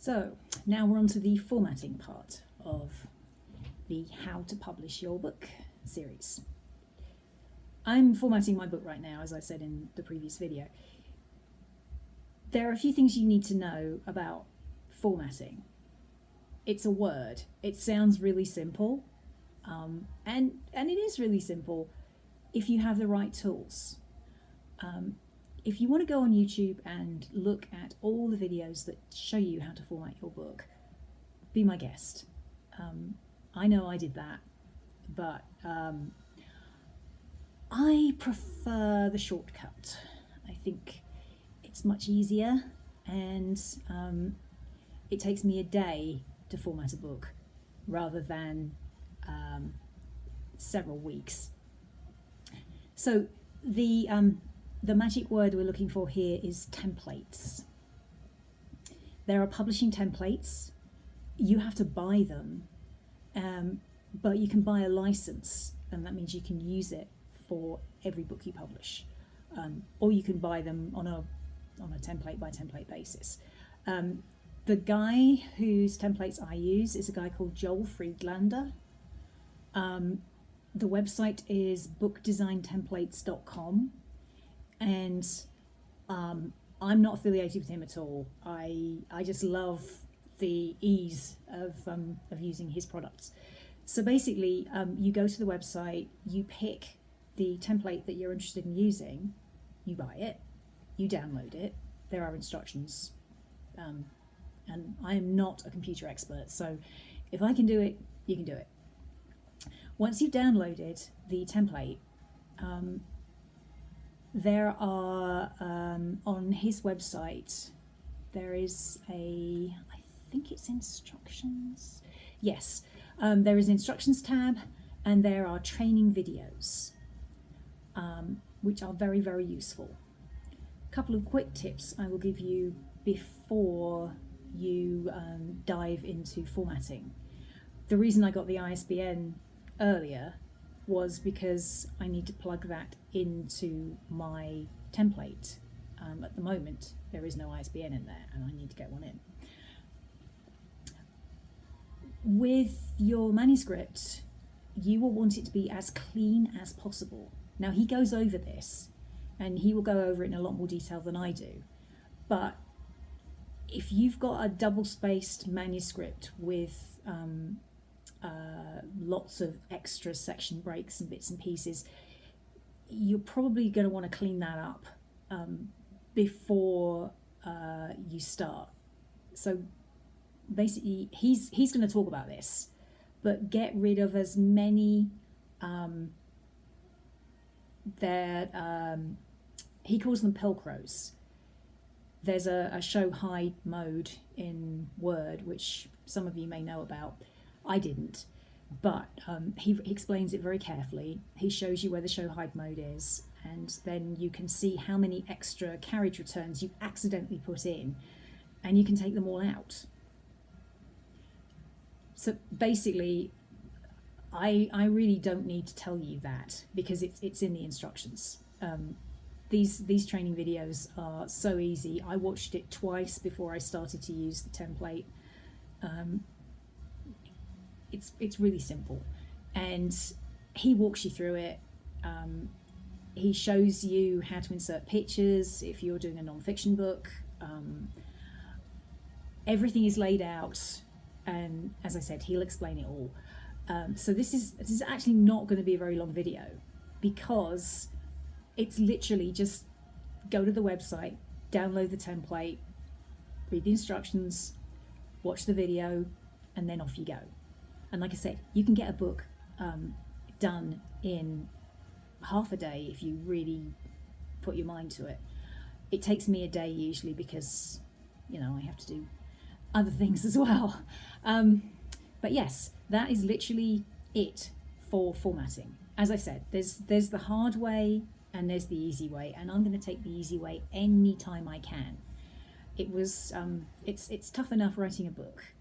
So now we're on to the formatting part of the How to Publish Your Book series. I'm formatting my book right now, as I said in the previous video. There are a few things you need to know about formatting. It's a word. It sounds really simple, and it is really simple if you have the right tools. If you want to go on YouTube and look at all the videos that show you how to format your book, be my guest. I know I did that, but I prefer the shortcut. I think it's much easier, and it takes me a day to format a book rather than several weeks. So the magic word we're looking for here is templates. There are publishing templates. You have to buy them, but you can buy a license, and that means you can use it for every book you publish, or you can buy them on a template by template basis. The guy whose templates I use is a guy called Joel Friedlander. The website is bookdesigntemplates.com, and I'm not affiliated with him at all. I just love the ease of using his products. So basically, you go to the website, you pick the template that you're interested in using, you buy it, you download it. There are instructions, and I am not a computer expert, so if I can do it, you can do it. Once you've downloaded the template, there are, on his website, there is I think it's instructions. Yes, there is an instructions tab, and there are training videos, which are very, very useful. A couple of quick tips I will give you before you dive into formatting. The reason I got the ISBN earlier was because I need to plug that into my template. At the moment, there is no ISBN in there, and I need to get one in. With your manuscript, you will want it to be as clean as possible. Now, he goes over this, and he will go over it in a lot more detail than I do. But if you've got a double-spaced manuscript with lots of extra section breaks and bits and pieces, you're probably going to want to clean that up before you start. So basically, he's going to talk about this, but get rid of as many he calls them Pelcros. There's a show hide mode in Word, which some of you may know about. I didn't, but he explains it very carefully. He shows you where the show hide mode is, and then you can see how many extra carriage returns you accidentally put in, and you can take them all out. So basically, I really don't need to tell you that, because it's in the instructions. These training videos are so easy. I watched it twice before I started to use the template. It's really simple, and he walks you through it. He shows you how to insert pictures if you're doing a non-fiction book. Everything is laid out, and as I said, he'll explain it all. So this is actually not going to be a very long video, because it's literally just go to the website, download the template, read the instructions, watch the video, and then off you go. And like I said, you can get a book done in half a day if you really put your mind to it. It takes me a day usually, because I have to do other things as well. But yes, that is literally it for formatting. As I've said, there's the hard way and there's the easy way, and I'm going to take the easy way anytime I can. It's tough enough writing a book.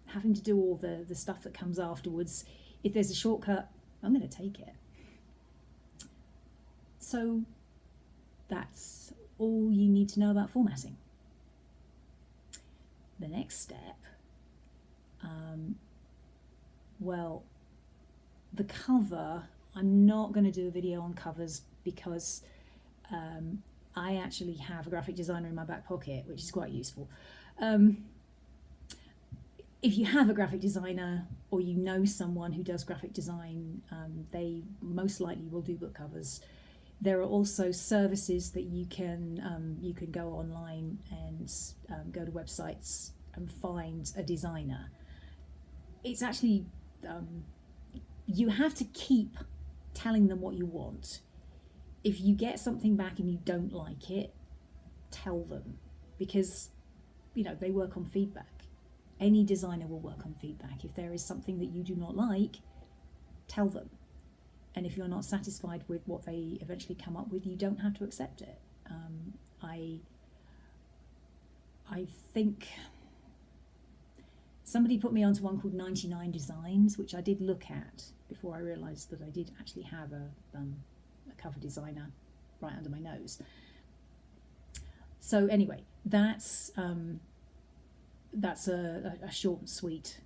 Having to do all the stuff that comes afterwards. If there's a shortcut, I'm going to take it. So that's all you need to know about formatting. the next step, well, the cover, I'm not going to do a video on covers because I actually have a graphic designer in my back pocket, which is quite useful. If you have a graphic designer or you know someone who does graphic design, they most likely will do book covers. There are also services that you can go online and go to websites and find a designer. It's actually, you have to keep telling them what you want. If you get something back and you don't like it, tell them, because they work on feedback. Any designer will work on feedback. If there is something that you do not like, tell them. And if you're not satisfied with what they eventually come up with, you don't have to accept it. I think somebody put me onto one called 99 Designs, which I did look at before I realised that I did actually have a cover designer right under my nose. So anyway, that's a short and sweet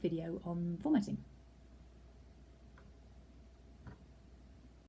video on formatting.